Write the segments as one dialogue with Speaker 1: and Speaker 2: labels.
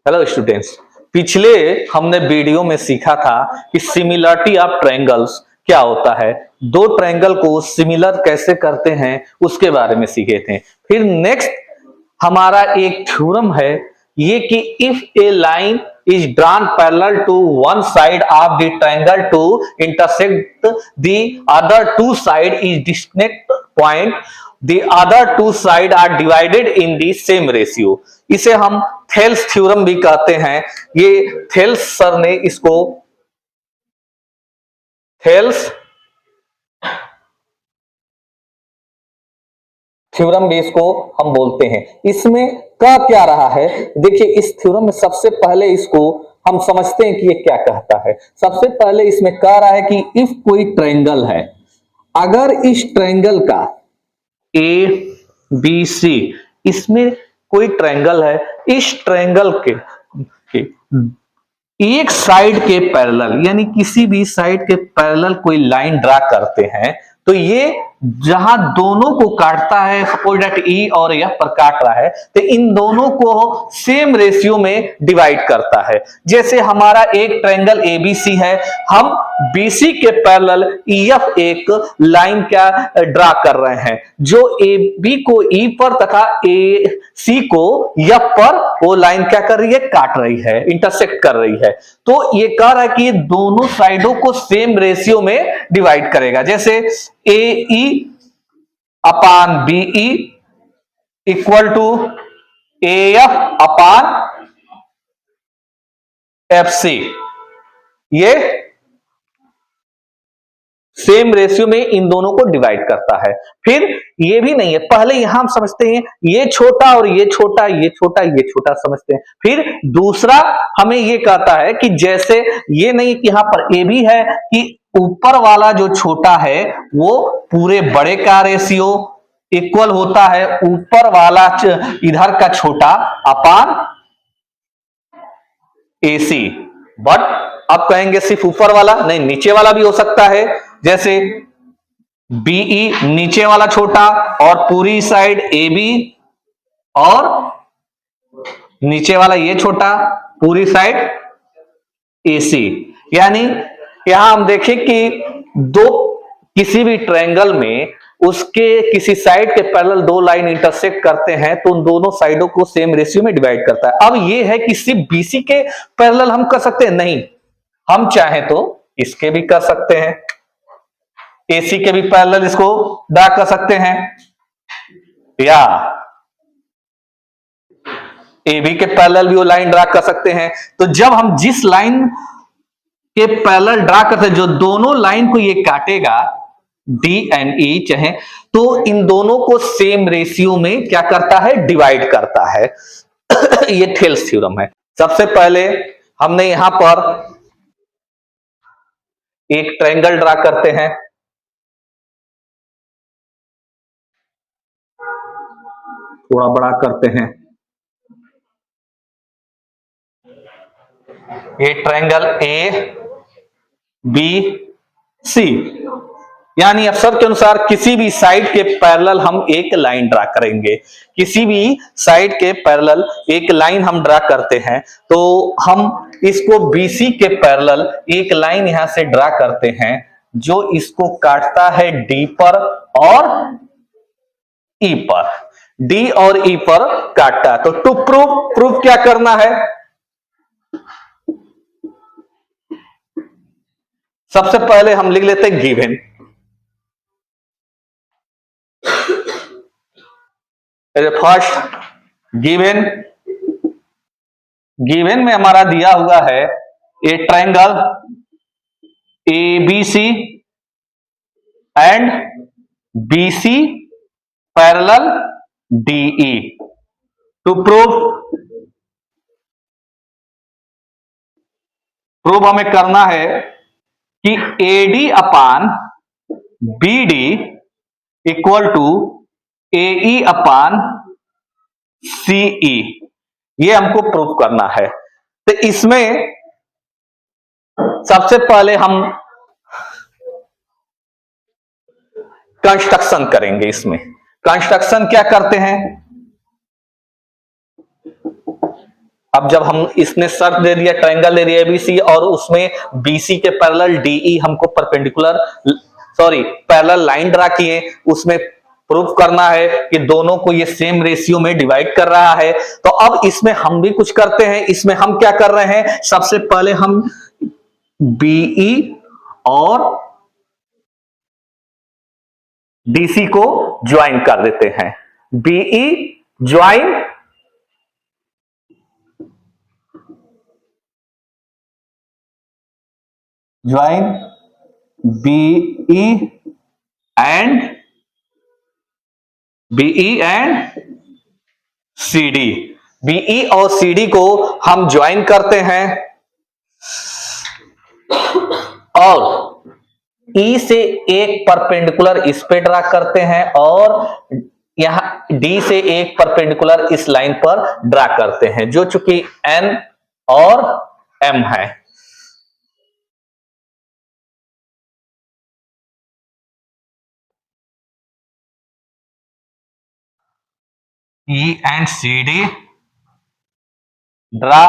Speaker 1: Hello students, पिछले हमने video में सीखा था कि सिमिलरिटी ऑफ ट्रायंगल्स क्या होता है। दो ट्रायंगल को सिमिलर कैसे करते हैं उसके बारे में सीखे थे। फिर नेक्स्ट हमारा एक थ्योरम है ये कि if a line is drawn parallel to one side of the triangle to intersect the other two side is disconnect point, the other two side are divided in the same ratio। इसे हम Thales theorem भी कहते हैं। ये Thales sir ने इसको Thales theorem भी इसको हम बोलते हैं। इसमें कह क्या रहा है, देखिए इस थ्योरम में सबसे पहले इसको हम समझते हैं कि ये क्या कहता है। सबसे पहले इसमें कह रहा है कि इफ कोई ट्रायंगल है, अगर इस ट्रायंगल का ए बी सी, इसमें कोई ट्रायंगल है, इस ट्रायंगल के एक साइड के पैरेलल यानी किसी भी साइड के पैरेलल कोई लाइन ड्रा करते हैं, तो ये जहां दोनों को काटता है, सपोज दैट ई और एफ पर काट रहा है, तो इन दोनों को सेम रेशियो में डिवाइड करता है। जैसे हमारा एक ट्रायंगल एबीसी है, हम बीसी के पैरेलल ईएफ एक लाइन क्या ड्रा कर रहे हैं जो ए बी को ई पर तथा ए सी को एफ पर वो लाइन क्या कर रही है, काट रही है, इंटरसेक्ट कर रही है। तो ये कह रहा है कि दोनों साइडों को सेम रेशियो में डिवाइड करेगा। जैसे A E upon B E equal to A F upon F C, ये सेम रेशियो में इन दोनों को डिवाइड करता है। फिर ये भी नहीं है, पहले यहां हम समझते हैं ये छोटा और ये छोटा, ये छोटा ये छोटा समझते हैं। फिर दूसरा हमें ये कहता है कि जैसे ये नहीं कि यहां पर ए भी है कि ऊपर वाला जो छोटा है वो पूरे बड़े का रेशियो इक्वल होता है ऊपर वाला इधर का छोटा अपान एसी। बट अब कहेंगे सिर्फ ऊपर वाला नहीं, नीचे वाला भी हो सकता है। जैसे बीई नीचे वाला छोटा और पूरी साइड ए बी, और नीचे वाला ये छोटा पूरी साइड ए सी। यानी यहां हम देखें कि दो किसी भी ट्रायंगल में उसके किसी साइड के पैरेलल दो लाइन इंटरसेक्ट करते हैं तो उन दोनों साइडों को सेम रेशियो में डिवाइड करता है। अब ये है कि सिर्फ बीसी के पैरेलल हम कर सकते हैं, नहीं, हम चाहें तो इसके भी कर सकते हैं, एसी के भी पैरेलल इसको ड्रा कर सकते हैं, या एबी के पैरेलल भी वो लाइन ड्रा कर सकते हैं। तो जब हम जिस लाइन के पैरेलल ड्रा करते हैं जो दोनों लाइन को ये काटेगा डी एंड ई चाहे, तो इन दोनों को सेम रेशियो में क्या करता है, डिवाइड करता है। ये थेल्स थ्योरम है। सबसे पहले हमने यहां पर एक ट्रायंगल ड्रा करते हैं, थोड़ा बड़ा करते हैं। ये ट्रायंगल ए बी सी, यानी अक्षर के अनुसार किसी भी साइड के पैरेलल हम एक लाइन ड्रा करेंगे। किसी भी साइड के पैरेलल एक लाइन हम ड्रा करते हैं, तो हम इसको बीसी के पैरेलल एक लाइन यहां से ड्रा करते हैं जो इसको काटता है डी पर और ई पर, डी और ई पर काटता है। तो टू प्रूफ क्या करना है, सबसे पहले हम लिख लेते हैं गिवन। फर्स्ट गिवन, गिवन में हमारा दिया हुआ है a triangle A B C and B C parallel DE. To prove हमें करना है कि AD upon BD equal to AE upon CE, ये हमको प्रूव करना है। तो इसमें सबसे पहले हम कंस्ट्रक्शन करेंगे। इसमें कंस्ट्रक्शन क्या करते हैं, अब जब हम इसने सर्कल दे दिया, ट्रायंगल दे दिया एबीसी, और उसमें बीसी के पैरेलल डीई हमको perpendicular sorry parallel line draw किए, उसमें प्रूफ करना है कि दोनों को ये सेम रेशियो में डिवाइड कर रहा है। तो अब इसमें हम भी कुछ करते हैं। इसमें हम क्या कर रहे हैं, सबसे पहले हम बीई और डीसी को ज्वाइन कर देते हैं। BE join BE and CD. BE और सीडी को हम ज्वाइन करते हैं और ई से एक परपेंडिकुलर इस पे ड्रा करते हैं और यहां डी से एक परपेंडिकुलर इस लाइन पर ड्रा करते हैं, जो चूंकि एन और एम है। E and C D draw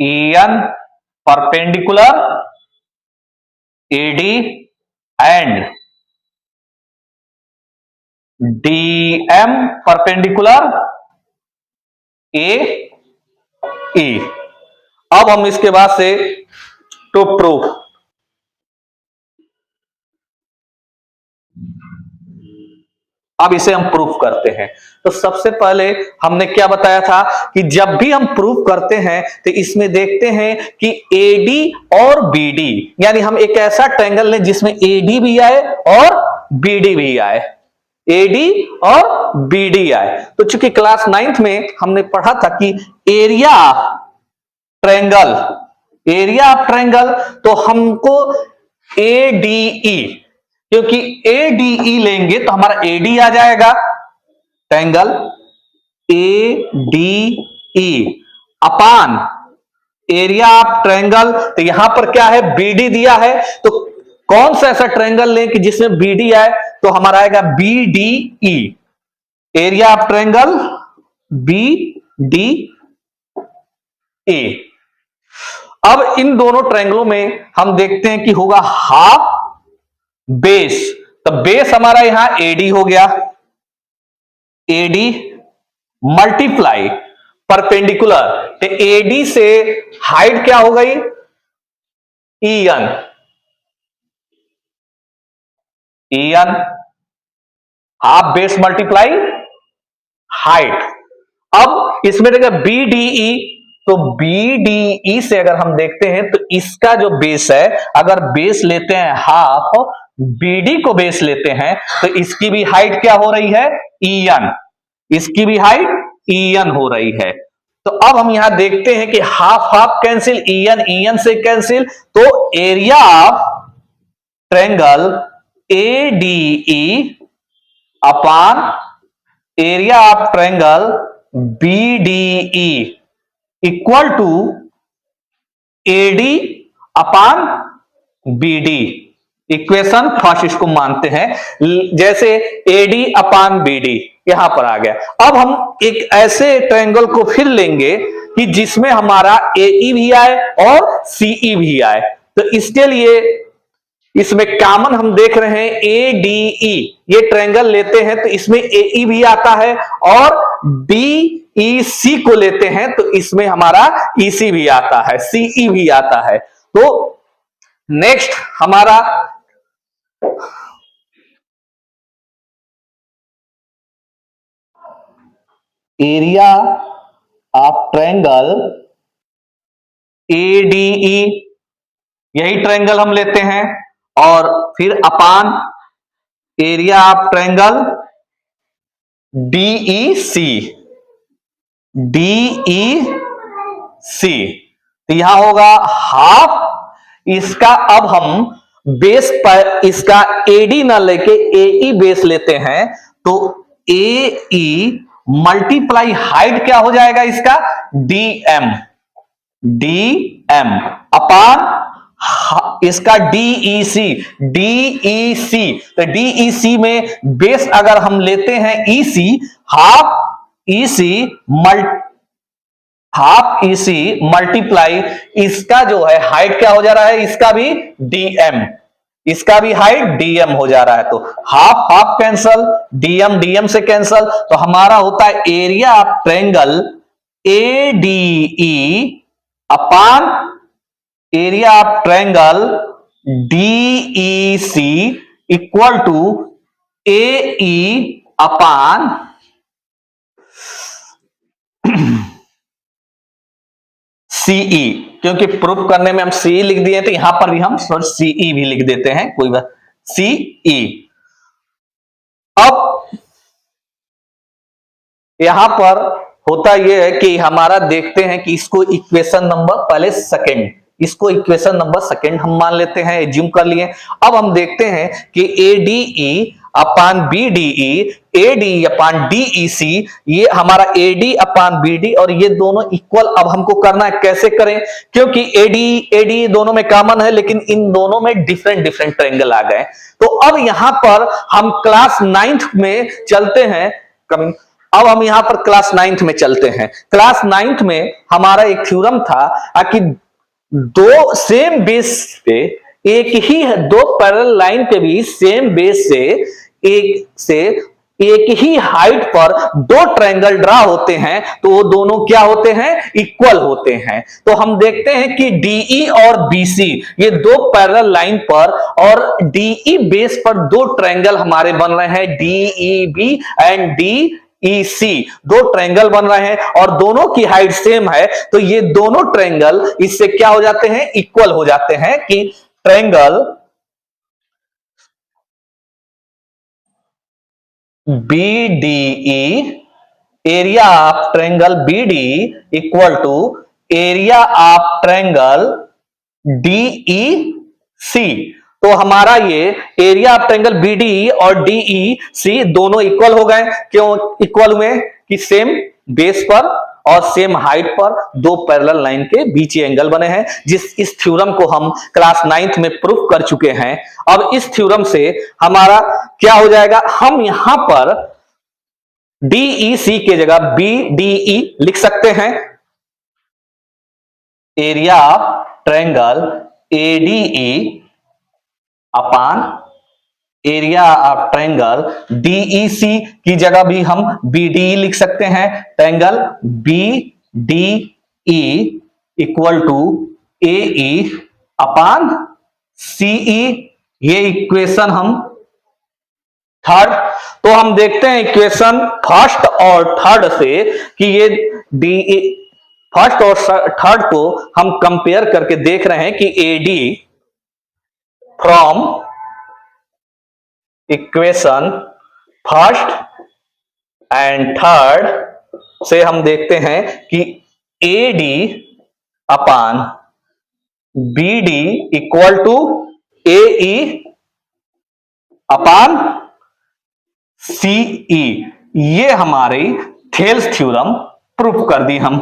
Speaker 1: EN perpendicular AD and DM perpendicular AE। अब हम इसके बाद से टू प्रूफ, अब इसे हम प्रूफ करते हैं। तो सबसे पहले हमने क्या बताया था कि जब भी हम प्रूफ करते हैं तो इसमें देखते हैं कि एडी और बीडी, यानी हम एक ऐसा ट्रायंगल लें जिसमें एडी भी आए और बीडी भी आए, एडी और बीडी आए। तो चूंकि क्लास 9th में हमने पढ़ा था कि एरिया ऑफ ट्रायंगल, तो हमको एडीई, क्योंकि एडीई लेंगे तो हमारा एडी आ जाएगा, triangle ADE upon area of triangle. तो यहां पर क्या है, बीडी दिया है, तो कौन सा ऐसा ट्रायंगल लें कि जिसमें बीडी आए, तो हमारा आएगा BDE, area of triangle BDE. अब इन दोनों ट्रायंगलों में हम देखते हैं कि होगा हाफ बेस, तो बेस हमारा यहां एडी हो गया, एडी मल्टीप्लाई परपेंडिकुलर, तो एडी से हाइट क्या हो गई, EN, half base multiply height. अब इसमें देखिए बीडीई, तो बीडीई से अगर हम देखते हैं तो इसका जो बेस है, अगर बेस लेते हैं हाफ, बीडी को बेस लेते हैं, तो इसकी भी हाइट क्या हो रही है, ईएन, इसकी भी हाइट ईएन हो रही है। तो अब हम यहां देखते हैं कि हाफ हाफ कैंसिल, ईएन से कैंसिल, तो area of triangle ADE upon area of triangle BDE equal to AD upon BD. Equation first इसको मानते हैं, जैसे एडी अपान बीडी यहां पर आ गया। अब हम एक ऐसे ट्रायंगल को फिर लेंगे कि जिसमें हमारा एई भी आए और सीई भी आए। तो इसके लिए इसमें कॉमन हम देख रहे हैं एडीई, ये ट्रायंगल लेते हैं तो इसमें एई भी आता है, और डीईसी को लेते हैं तो इसमें हमारा ईसी भी आता है, सीई भी आता है। तो नेक्स्ट हमारा एरिया ऑफ ट्रायंगल एडीई, यही ट्रायंगल हम लेते हैं, और फिर अपान एरिया ऑफ ट्रायंगल डीईसी, तो यहां होगा हाफ इसका। अब हम बेस पर इसका एडी ना लेके एई बेस लेते हैं, तो एई मल्टीप्लाई हाइट क्या हो जाएगा इसका, डीएम, अपान इसका डीईसी, डीईसी, तो डीईसी में बेस अगर हम लेते हैं ईसी, हाफ ईसी मल्टीप्लाई इसका जो है हाइट क्या हो जा रहा है, इसका भी डीएम, इसका भी हाइट डीएम हो जा रहा है। तो half half cancel, DM DM से कैंसल, तो हमारा होता है area of triangle ADE upon area of triangle DEC equal to AE upon CE, क्योंकि प्रूफ करने में हम सीई लिख दिए तो यहां पर भी हम सीई भी लिख देते हैं, कोई बात, सीई। अब यहां पर होता यह है कि हमारा देखते हैं कि इसको इक्वेशन नंबर पहले सेकंड, इसको इक्वेशन नंबर सेकंड हम मान लेते हैं, एज्यूम कर लिए। अब हम देखते हैं कि एडीई अपान बीडीई, एडी अपान डीईसी, ये हमारा एडी अपान बीडी और ये दोनों इक्वल अब हमको करना है। कैसे करें, क्योंकि एडी एडी दोनों में कॉमन है, लेकिन इन दोनों में डिफरेंट डिफरेंट ट्रायंगल आ गए। तो अब यहां पर हम क्लास 9th में चलते हैं, कमिंग, अब हम यहां पर क्लास 9th में चलते हैं। क्लास 9th में हमारा एक थ्योरम था कि दो सेम बेस पे एक ही है, दो पैरेलल लाइन के बीच सेम बेस से एक ही हाइट पर दो ट्रायंगल ड्रा होते हैं, तो वो दोनों क्या होते हैं, इक्वल होते हैं। तो हम देखते हैं कि डीई और बीसी ये दो पैरेलल लाइन पर और डीई बेस पर दो ट्रायंगल हमारे बन रहे हैं, डीईबी एंड डीईसी, दो ट्रायंगल बन रहे हैं और दोनों की हाइट सेम है। तो ये दोनों ट्रायंगल इससे क्या हो जाते हैं, इक्वल हो जाते हैं। कि triangle BDE, area of triangle BDE equal to area of triangle DEC। तो हमारा ये एरिया ऑफ ट्रायंगल BDE और DEC दोनों इक्वल हो गए। क्यों इक्वल हुए, कि सेम बेस पर और सेम हाइट पर दो पैरेलल लाइन के बीच एंगल बने हैं। इस थ्योरम को हम क्लास 9th में प्रूफ कर चुके हैं। अब इस थ्योरम से हमारा क्या हो जाएगा, हम यहां पर DEC के जगह BDE लिख सकते हैं। Area of triangle ADE upon area of triangle DEC की जगह भी हम BDE लिख सकते हैं। Triangle BDE equal to AE upon CE, ये इक्वेशन हम थर्ड। तो हम देखते हैं इक्वेशन फर्स्ट और थर्ड से कि ये DE फर्स्ट और थर्ड को हम कंपेयर करके देख रहे हैं कि AD from equation first and third से हम देखते हैं कि AD upon BD equal to AE upon CE, ये हमारी थेल्स थ्योरम प्रूफ कर दी हम।